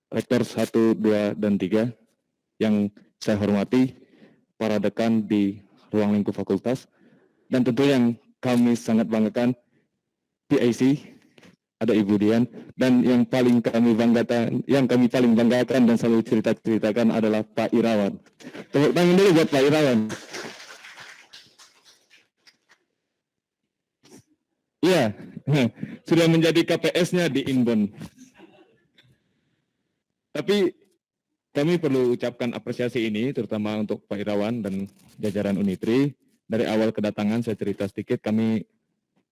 Rektor 1, 2, dan 3 yang saya hormati, para dekan di ruang lingkup fakultas, dan tentu yang kami sangat banggakan, PIC, ada Ibu Dian, dan yang paling kami paling banggakan dan selalu ceritakan adalah Pak Irawan. Tepuk tangan dulu buat Pak Irawan. Iya, sudah menjadi KPS-nya di Inbound. Tapi kami perlu ucapkan apresiasi ini, terutama untuk Pak Irawan dan jajaran Unitri. Dari awal kedatangan, saya cerita sedikit, kami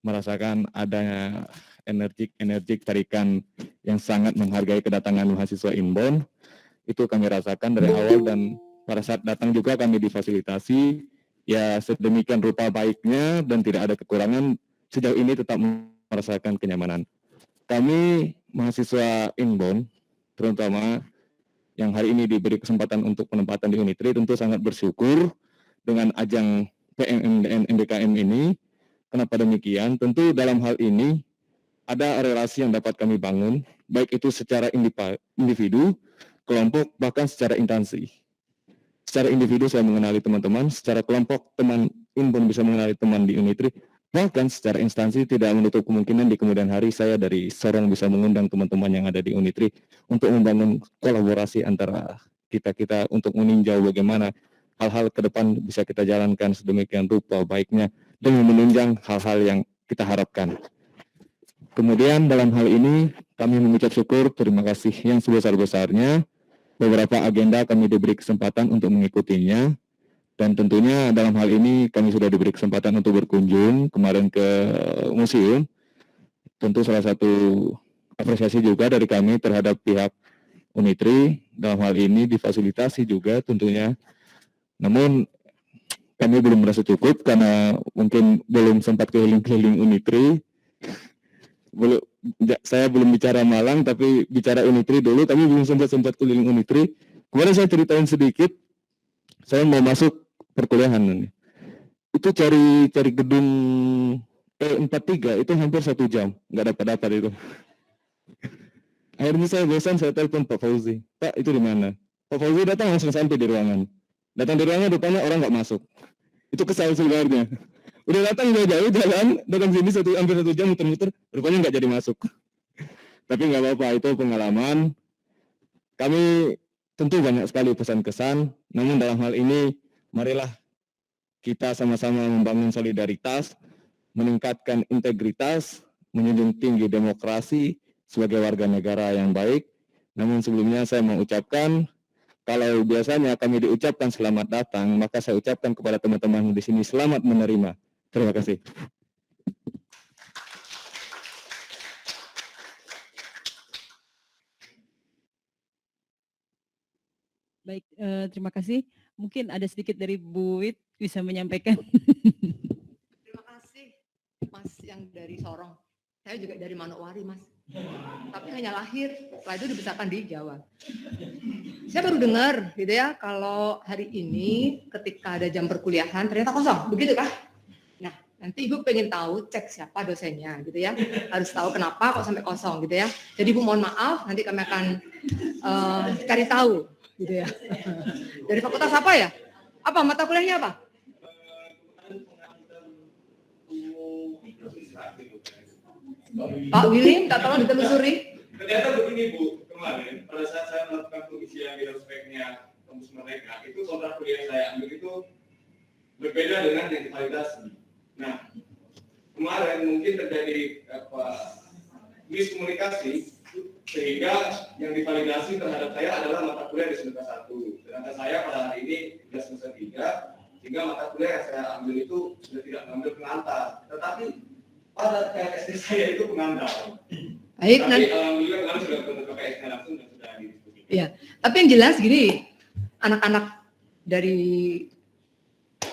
merasakan adanya energik tarikan yang sangat menghargai kedatangan mahasiswa Inbound. Itu kami rasakan dari awal, dan pada saat datang juga kami difasilitasi, ya sedemikian rupa baiknya dan tidak ada kekurangan, sejauh ini tetap merasakan kenyamanan. Kami mahasiswa Inbound, terutama yang hari ini diberi kesempatan untuk penempatan di Unitri, tentu sangat bersyukur dengan ajang PMMDN MBKM ini. Kenapa demikian? Tentu dalam hal ini ada relasi yang dapat kami bangun, baik itu secara individu, kelompok, bahkan secara instansi. Secara individu saya mengenali teman-teman, secara kelompok teman Inbound bisa mengenali teman di Unitri, bahkan secara instansi tidak menutup kemungkinan di kemudian hari saya dari Sorong bisa mengundang teman-teman yang ada di Unitri untuk membangun kolaborasi antara kita untuk meninjau bagaimana hal-hal ke depan bisa kita jalankan sedemikian rupa baiknya demi menunjang hal-hal yang kita harapkan. Kemudian dalam hal ini kami mengucap syukur, terima kasih yang sebesar-besarnya. Beberapa agenda kami diberi kesempatan untuk mengikutinya. Dan tentunya dalam hal ini kami sudah diberi kesempatan untuk berkunjung kemarin ke museum. Tentu salah satu apresiasi juga dari kami terhadap pihak Unitri dalam hal ini difasilitasi juga tentunya. Namun kami belum merasa cukup karena mungkin belum sempat keliling-keliling Unitri. Saya belum bicara Malang tapi bicara Unitri dulu, kami belum sempat keliling Unitri. Kemarin saya ceritain sedikit, saya mau masuk perkuliahan, itu cari gedung E43 itu hampir 1 jam, nggak dapat itu. Akhirnya saya bosan, saya telepon Pak Fauzi, Pak itu di mana? Pak Fauzi datang langsung sampai di ruangan. Datang di ruangan rupanya orang nggak masuk. Itu kesal sebenarnya. Udah datang jauh-jauh jalan, datang sini hampir 1 jam muter-muter, rupanya nggak jadi masuk. Tapi nggak apa-apa, itu pengalaman. Kami tentu banyak sekali pesan kesan, namun dalam hal ini marilah kita sama-sama membangun solidaritas, meningkatkan integritas, menjunjung tinggi demokrasi sebagai warga negara yang baik, Namun sebelumnya saya mau ucapkan, kalau biasanya kami diucapkan selamat datang, maka saya ucapkan kepada teman-teman di sini selamat menerima. Terima kasih. Baik, terima kasih. Mungkin ada sedikit dari Bu Wit bisa menyampaikan. Terima kasih Mas yang dari Sorong. Saya juga dari Manokwari Mas. Tapi hanya lahir, setelah itu dibesarkan di Jawa. Saya baru dengar gitu ya, kalau hari ini ketika ada jam perkuliahan ternyata kosong, begitu kah? Nah, nanti Ibu pengen tahu, cek siapa dosennya gitu ya. Harus tahu kenapa kok sampai kosong gitu ya. Jadi Ibu mohon maaf, nanti kami akan cari tahu gitu ya. Dari fakultas apa ya? Apa mata kuliahnya apa? Pak Willy, minta tolong ditelusuri. Ternyata begini Bu, kemarin pada saat saya melakukan pengisian di speknya kampus Merdeka, itu kontrak kuliah saya ambil itu berbeda dengan yang divalidasi. Nah, kemarin mungkin terjadi miskomunikasi sehingga yang divalidasi terhadap saya adalah mata kuliah di semester 1. Sedangkan saya pada hari ini di semester 3, sehingga mata kuliah yang saya ambil itu sudah tidak mengambil pengantar. Tetapi pada KSD saya itu pengantar. Baik, tapi alhamdulillah kemarin sudah ketemu ke KSD langsung dan sudah didiskusi. Iya, tapi yang jelas gini, anak-anak dari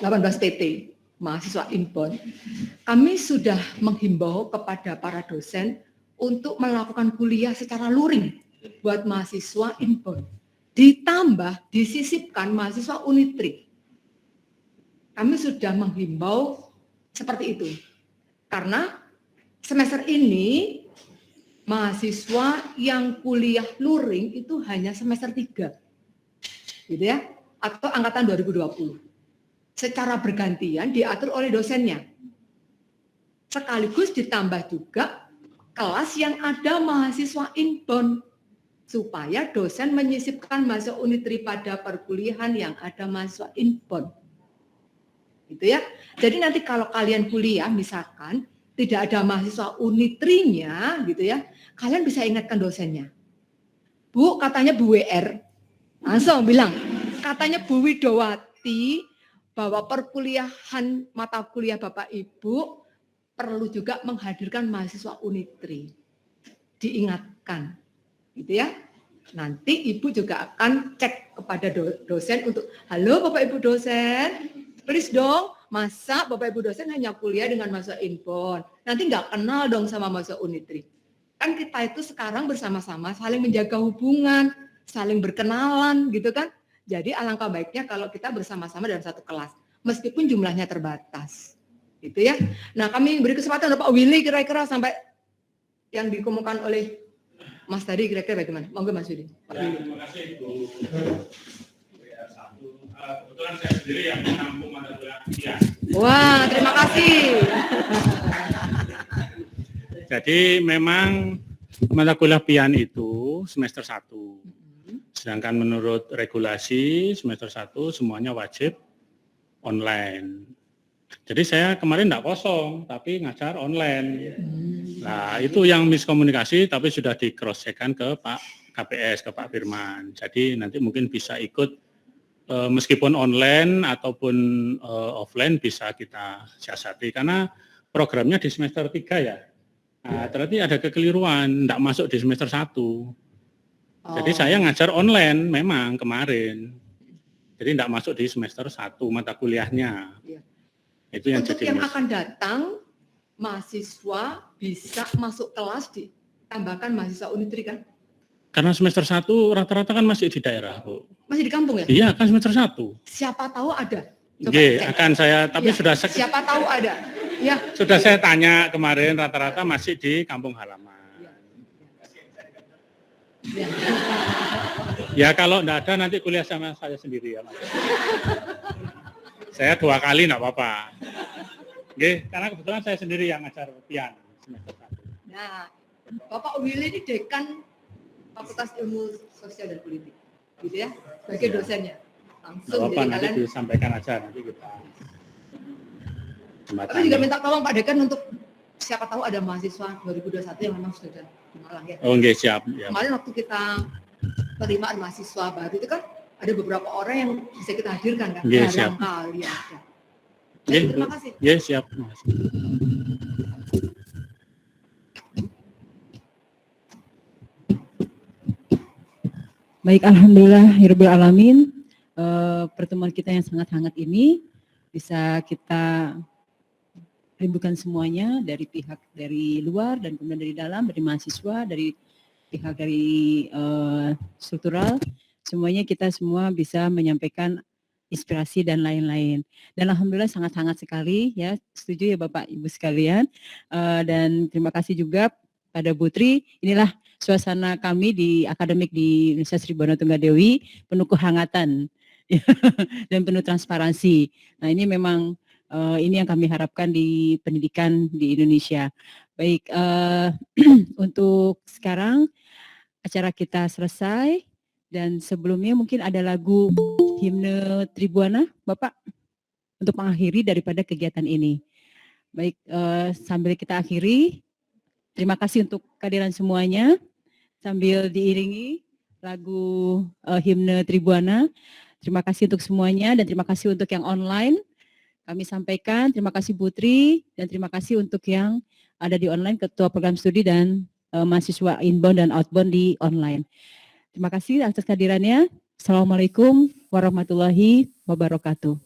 18 PT, mahasiswa Inpon, kami sudah menghimbau kepada para dosen untuk melakukan kuliah secara luring buat mahasiswa Inpon. Ditambah, disisipkan mahasiswa Unitri. Kami sudah menghimbau seperti itu. Karena semester ini mahasiswa yang kuliah luring itu hanya semester 3. Gitu ya, atau angkatan 2020. Secara bergantian diatur oleh dosennya. Sekaligus ditambah juga kelas yang ada mahasiswa Inpon supaya dosen menyisipkan mahasiswa Unitri pada perkuliahan yang ada mahasiswa Inpon. Gitu ya. Jadi nanti kalau kalian kuliah misalkan tidak ada mahasiswa Unitrinya gitu ya, kalian bisa ingatkan dosennya. Bu, katanya Bu WR. Langsung bilang, katanya Bu Widowati bahwa perkuliahan mata kuliah Bapak Ibu perlu juga menghadirkan mahasiswa Unitri. Diingatkan. Gitu ya. Nanti Ibu juga akan cek kepada dosen untuk, halo Bapak Ibu dosen, please dong, masa Bapak Ibu dosen hanya kuliah dengan mahasiswa Inpon? Nanti nggak kenal dong sama mahasiswa Unitri. Kan kita itu sekarang bersama-sama saling menjaga hubungan, saling berkenalan gitu kan. Jadi alangkah baiknya kalau kita bersama-sama dalam satu kelas, meskipun jumlahnya terbatas. Gitu ya. Nah kami beri kesempatan Pak Willy kira-kira sampai yang dikemukakan oleh Mas tadi kira-kira bagaimana? Monggo Mas Willy. Terima kasih Bu. Kebetulan saya sendiri yang menampung mata kuliah PIAN. Wah, terima kasih. Jadi memang mata kuliah PIAN itu semester 1. Sedangkan menurut regulasi semester 1 semuanya wajib online. Jadi saya kemarin tidak kosong, tapi ngajar online. Nah, itu yang miskomunikasi, tapi sudah di cross check-kan ke Pak KPS, ke Pak Firman. Jadi nanti mungkin bisa ikut meskipun online ataupun offline bisa kita siasati karena programnya di semester 3 ya. Nah, ternyata ada kekeliruan, tidak masuk di semester 1. Jadi saya ngajar online memang kemarin. Jadi tidak masuk di semester 1 mata kuliahnya. Ya. Itu yang untuk jadi yang akan datang, mahasiswa bisa masuk kelas ditambahkan mahasiswa Unitri kan? Karena semester 1 rata-rata kan masih di daerah, Bu. Masih di kampung ya? Iya, kan semester 1. Siapa tahu ada. Coba Oke, cek. akan saya, tapi Ya, sudah siapa tahu ada. Ya. sudah saya tanya kemarin rata-rata masih di kampung halaman. Ya. Ya kalau enggak ada nanti kuliah sama saya sendiri ya, Mas. Saya 2 kali enggak apa-apa. Oke, karena kebetulan saya sendiri yang ngajar PIAN semester 1. Nah, Bapak Willy ini dekan Fakultas Ilmu Sosial dan Politik, gitu ya, sebagai dosennya. Langsung Apa jadi nanti kalian. disampaikan aja nanti kita. Tapi juga minta tolong Pak Dekan untuk siapa tahu ada mahasiswa 2021 yang memang sudah di Malang ya. Oh, nggih, siap. Ya. Kemarin waktu kita penerimaan mahasiswa baru itu kan ada beberapa orang yang bisa kita hadirkan kan, Iya, siap. barangkali ada. Iya, Terima kasih. iya, siap. Baik, alhamdulillah Hirbil Alamin. Pertemuan kita yang sangat hangat ini bisa kita rindukan semuanya dari pihak dari luar dan kemudian dari dalam, dari mahasiswa, dari pihak dari struktural, semuanya kita semua bisa menyampaikan inspirasi dan lain-lain. Dan alhamdulillah sangat hangat sekali ya, setuju ya Bapak Ibu sekalian. Dan terima kasih juga pada Bu Tri. Inilah suasana kami di akademik di Universitas Tribhuwana Tunggadewi, penuh kehangatan dan penuh transparansi. Nah ini memang ini yang kami harapkan di pendidikan di Indonesia. Baik, untuk sekarang acara kita selesai dan sebelumnya mungkin ada lagu himne Tribhuwana, Bapak, untuk mengakhiri daripada kegiatan ini. Baik, sambil kita akhiri, terima kasih untuk kehadiran semuanya. Sambil diiringi lagu himne Tribhuwana. Terima kasih untuk semuanya dan terima kasih untuk yang online. Kami sampaikan terima kasih Putri dan terima kasih untuk yang ada di online, Ketua Program Studi dan mahasiswa inbound dan outbound di online. Terima kasih atas kehadirannya. Assalamualaikum warahmatullahi wabarakatuh.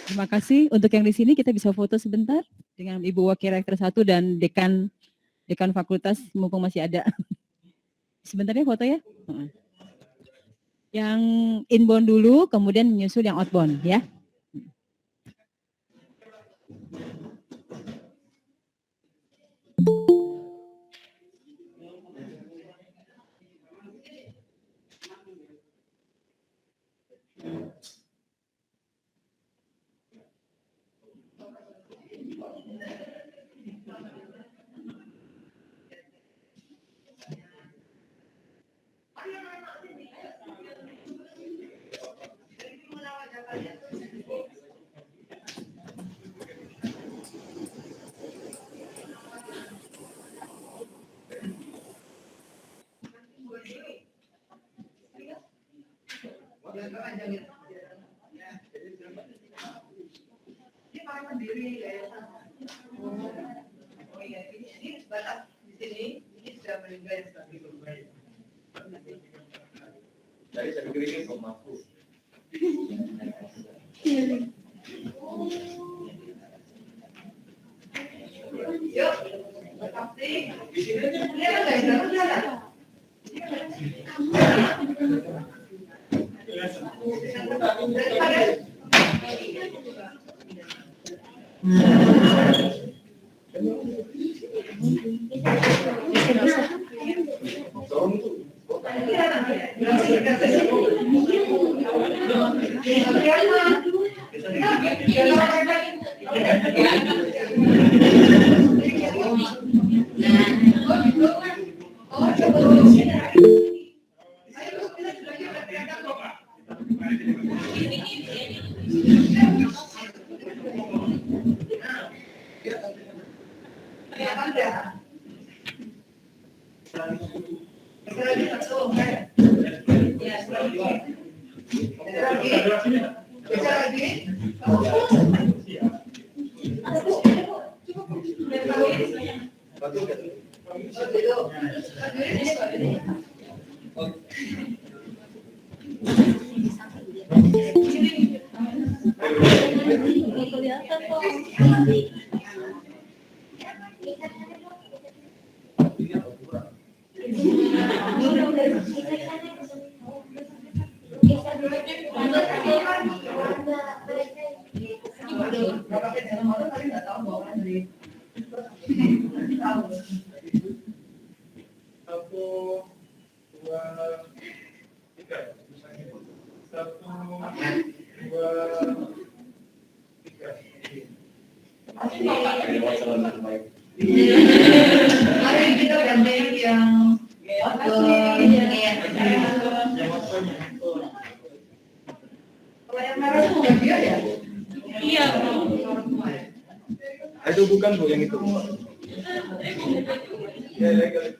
Terima kasih. Untuk yang di sini kita bisa foto sebentar dengan Ibu Wakil Rektor 1 dan Dekan Fakultas mumpung masih ada. Sebentar ya foto ya. Yang inbound dulu, kemudian menyusul yang outbound ya. Ini para pendiri yayasan. Oh iya, ini batas di sini, ini sudah meninggal seperti itu. Tadi saya pikir ini Prof Mahfud. Yuk, di sini aja. Mari kita gandeng yang kalau yang merah itu bukan dia ya? Iya. Itu bukan Bu yang itu. Ya, legal.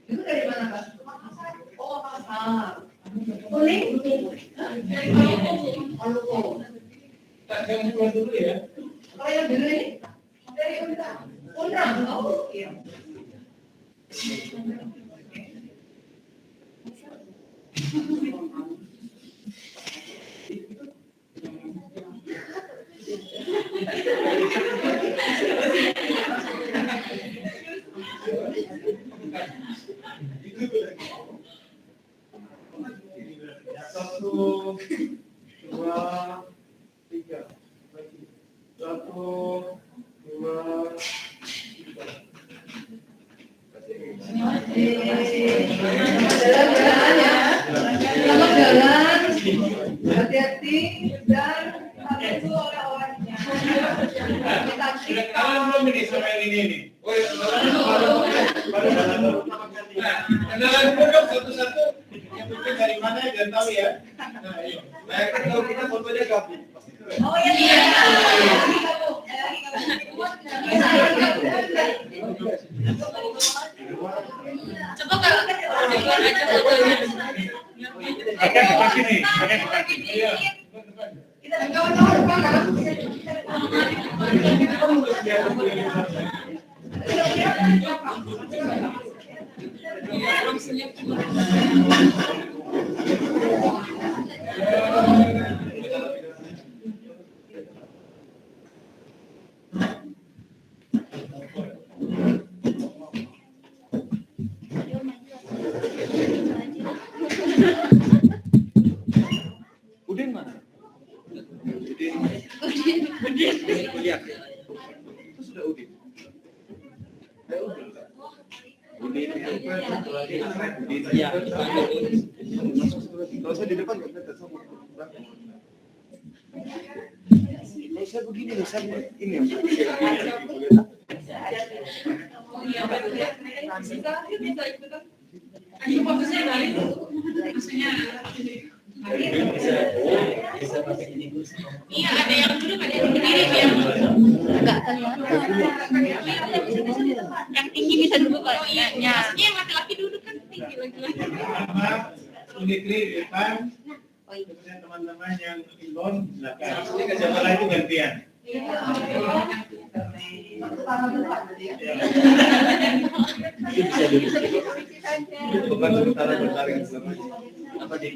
Itu dari mana Kak? Oh, pasar. Kuning. Yang bukan dulu ya. Kalau yang dulu ini dari Undang. Oh, iya. Satu, dua, tiga. Satu, dua, tiga. Jalan-jalan ya. Selamat jalan. Hati-hati dan hati itu oleh-olehnya. Kenalan belum ini sama yang ini? Oh ya, baru kenalan dong satu-satu. Yang penting dari mana dan tahu ya. Nah, ayo. Nah, kalau kita fotonya gabung. Oh iya. Coba kalau aja fotonya. Oke, depan sini. Oke, depan sini. Iya. Kita kawan-kawan depan. Udin mana? Udin. Kuliah. Itu sudah Udin. Udin. Iya. Kalau saya di depan nggak kelihatan sama. Kalau saya begini, saya ini. Iya, ada yang duduk, ada yang berdiri ya. Enggak kelihatan. Yang tinggi bisa duduk Pak. Oh iya, maksudnya yang laki-laki duduk kan tinggi lagi-lagi. Unitri di depan. Kemudian teman-teman yang inbound belakang. Jadi ke siapa lagi itu gantian. tangan dulu Pak berarti ya. Bisa dulu. Bukan sementara bertaring apa di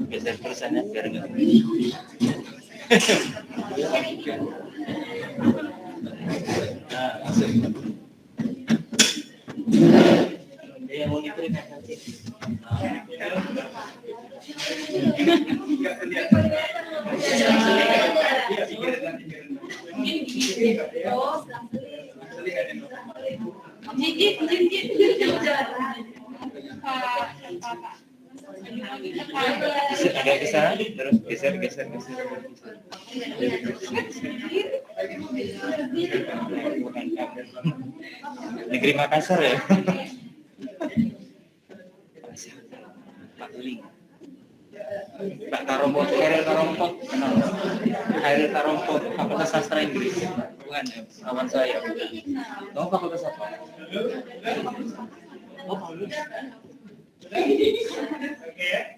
geser persennya biar nggak nah langsung dia mau itu nanti agak ke sana terus geser. Negeri Makassar ya. Pak Uli. Pak Karompo, Khairil Karompo, kenal. Khairil Karompo, Fakultas Sastra Inggris. Bukan ya, kawan saya. Kamu fakultas apa? Oh, bagus. Oke ya.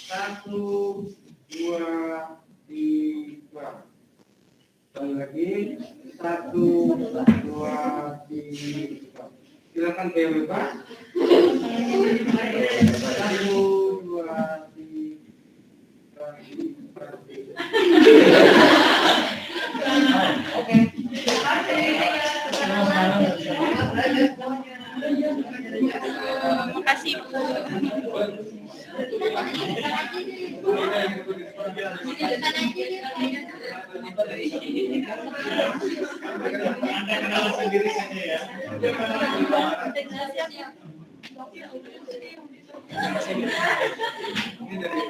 Satu, dua, tiga. Sekali lagi. 1, 2, 3. Silakan PW Pak. 1, 2, 3. Oke. Terima kasih Bu. Anda kenal sendiri saja ya. Ini dari